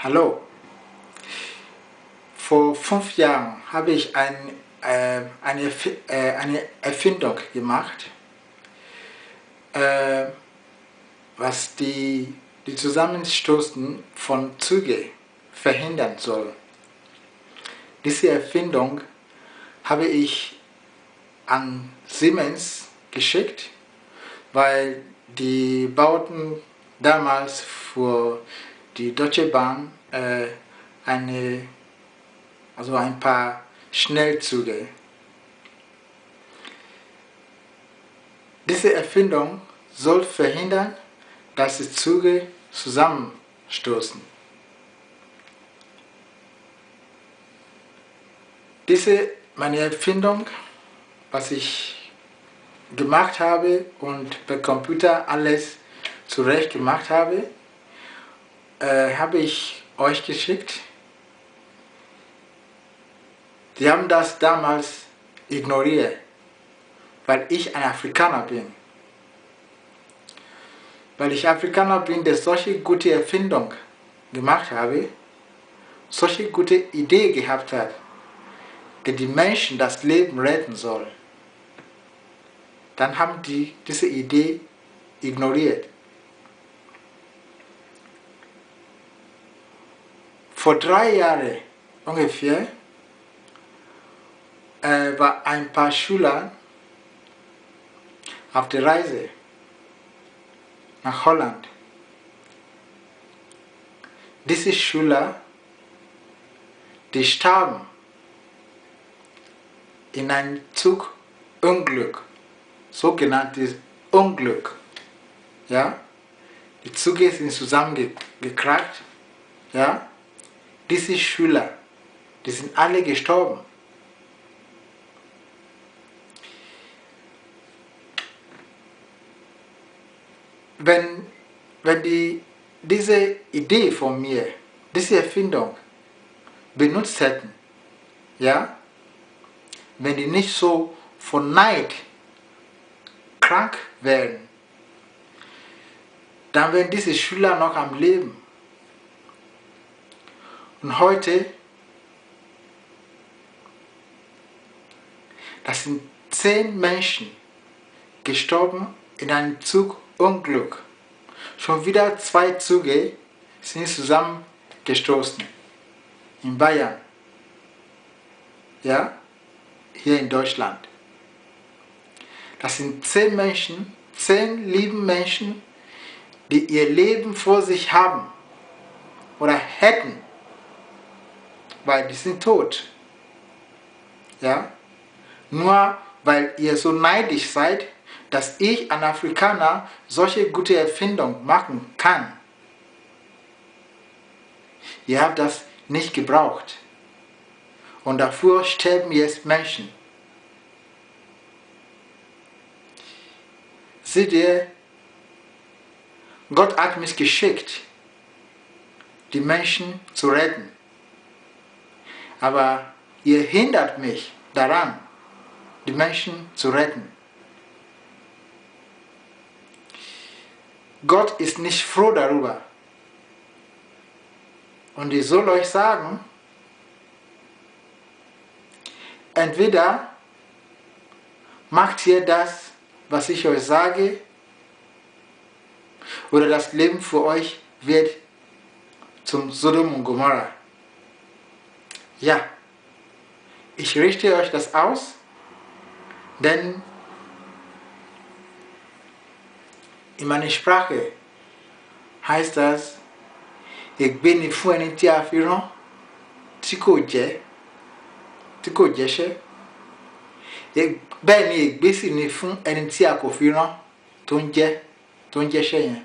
Hallo. Vor 5 Jahren habe ich eine Erfindung gemacht, was die Zusammenstoßen von Zügen verhindern soll. Diese Erfindung habe ich an Siemens geschickt, weil die bauten damals für die Deutsche Bahn ein paar Schnellzüge. Diese Erfindung soll verhindern, dass die Züge zusammenstoßen. Meine Erfindung, was ich gemacht habe und per Computer alles zurecht gemacht habe, habe ich euch geschickt. Die haben das damals ignoriert, weil ich ein Afrikaner bin. Weil ich Afrikaner bin, der solche gute Erfindung gemacht habe, solche gute Idee gehabt hat, der die Menschen das Leben retten soll. Dann haben die diese Idee ignoriert. Vor 3 Jahren ungefähr war ein paar Schüler auf der Reise nach Holland. Diese Schüler, die starben in einem Zugunglück, sogenanntes Unglück. Ja? Die Züge sind zusammengekracht. Ja? Diese Schüler, die sind alle gestorben. Wenn diese Idee von mir, diese Erfindung benutzt hätten, ja, wenn die nicht so von Neid krank wären, dann wären diese Schüler noch am Leben. Und heute, das sind 10 Menschen gestorben in einem Zugunglück. Schon wieder 2 Züge sind zusammengestoßen. In Bayern. Ja? Hier in Deutschland. Das sind 10 Menschen, 10 lieben Menschen, die ihr Leben vor sich haben oder hätten, weil die sind tot. Ja? Nur weil ihr so neidisch seid, dass ich, ein Afrikaner, solche gute Erfindung machen kann. Ihr habt das nicht gebraucht. Und dafür sterben jetzt Menschen. Seht ihr, Gott hat mich geschickt, die Menschen zu retten. Aber ihr hindert mich daran, die Menschen zu retten. Gott ist nicht froh darüber. Und ich soll euch sagen, entweder macht ihr das, was ich euch sage, oder das Leben für euch wird zum Sodom und Gomorra. Ja, ich richte euch das aus, denn in meiner Sprache heißt das, ich bin nicht für einen Tiafiron, Tikoje, bẹ́ẹ̀ ni ìgbésí ni fún ẹni tí a kò fi rán tó ń jẹ́ṣẹ́ yẹn.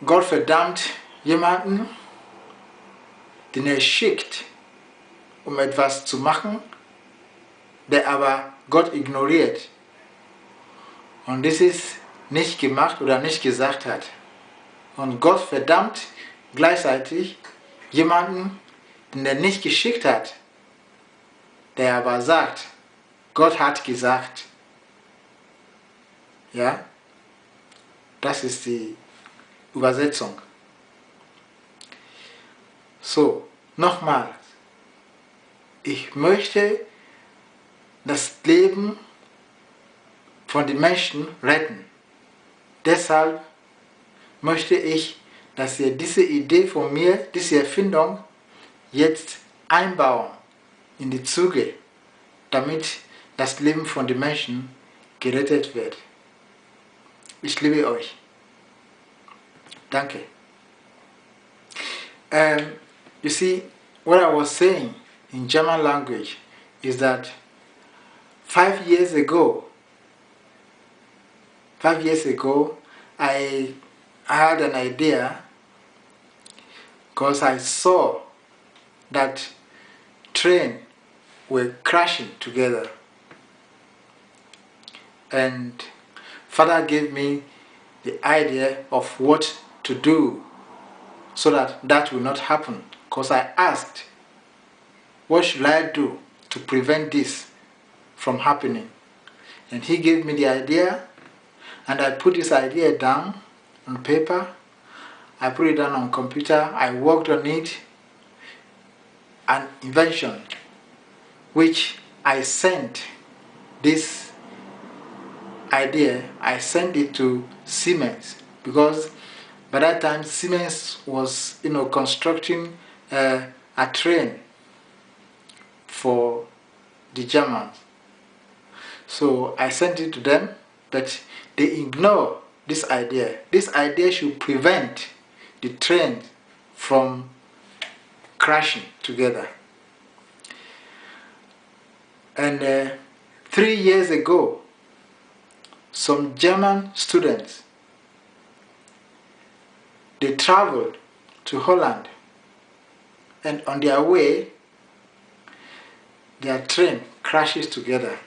Gott verdammt jemanden, den schickt, um etwas zu machen, der aber Gott ignoriert und dieses nicht gemacht oder nicht gesagt hat. Und Gott verdammt gleichzeitig jemanden, den er nicht geschickt hat, der aber sagt, Gott hat gesagt. Ja, das ist die Übersetzung. So, nochmal. Ich möchte das Leben von den Menschen retten. Deshalb möchte ich, dass ihr diese Idee von mir, diese Erfindung, jetzt einbauen in die Züge, damit das Leben von den Menschen gerettet wird. Ich liebe euch. Danke. You see, what I was saying in German language is that 5 years ago, I had an idea because I saw that trains were crashing together, and Father gave me the idea of what to do so that that will not happen, because I asked, what should I do to prevent this from happening? And he gave me the idea, and I put this idea down on paper. I put it down on computer. I worked on it, an invention which I sent this idea. I sent it to Siemens, because by that time Siemens was constructing a train for the Germans. So I sent it to them, but they ignore this idea. This idea should prevent the train from crashing together. And 3 years ago, some German students, they traveled to Holland, and on their way, their train crashes together.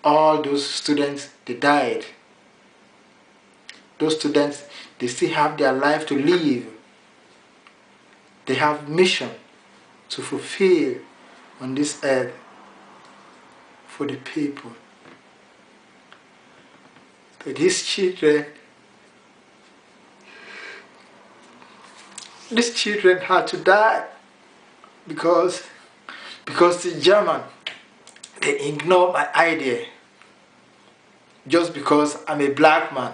All those students, they died. Those students, they still have their life to live. They have mission to fulfill on this earth for the people. But these children had to die because the German, they ignore my idea. Just because I'm a black man.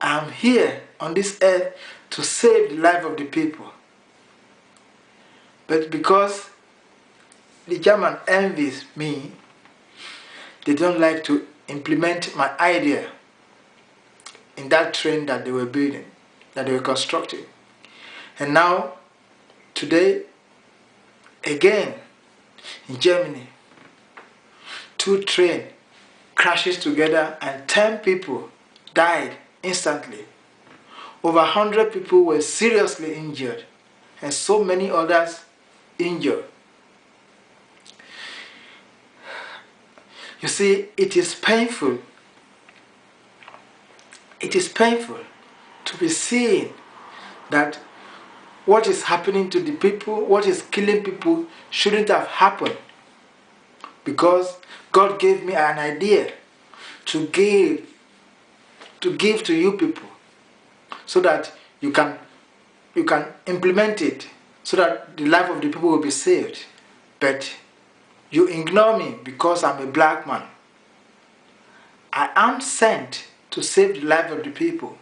I'm here on this earth to save the life of the people. But because the German envies me, they don't like to implement my idea in that train that they were building, that they were constructing. And now, today, again, in Germany, 2 trains crashes together and 10 people died instantly. Over 100 people were seriously injured, and so many others injured. You see, it is painful. It is painful to be seeing that what is happening to the people, what is killing people, shouldn't have happened. Because God gave me an idea to give to you people, so that you can implement it, so that the life of the people will be saved. But you ignore me because I'm a black man. I am sent to save the life of the people.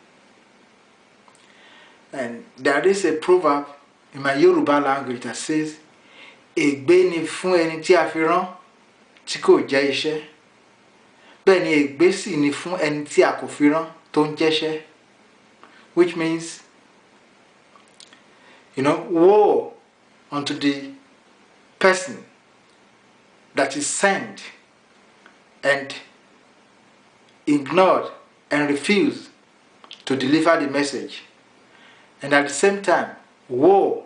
And there is a proverb in my Yoruba language that says, "Ègbé ni fún ẹni tí a fi rán tí kò jẹ́ iṣẹ́. Bẹ́ẹ̀ ni ègbé sì ni fún ẹni tí a kò fi rán tó ń jẹ́ṣẹ́." Which means, woe unto the person that is sent and ignored and refused to deliver the message. And at the same time, woe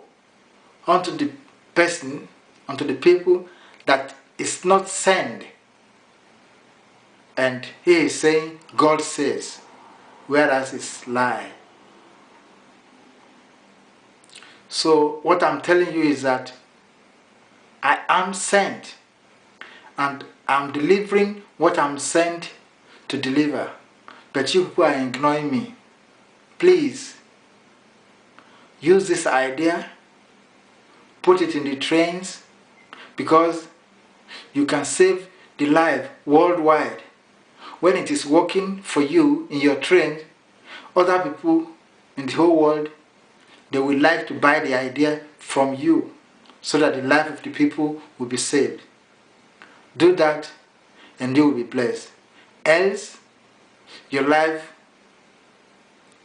unto the person, unto the people that is not sent. And he is saying, God says, whereas it's lie. So what I'm telling you is that I am sent, and I'm delivering what I'm sent to deliver. But you people are ignoring me. Please, use this idea, put it in the trains, because you can save the life worldwide. When it is working for you in your train, other people in the whole world, they would like to buy the idea from you so that the life of the people will be saved. Do that and you will be blessed. Else, your life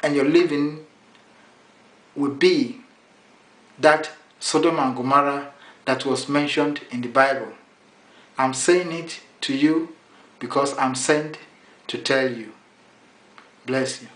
and your living will be that Sodom and Gomorrah that was mentioned in the Bible. I'm saying it to you because I'm sent to tell you. Bless you.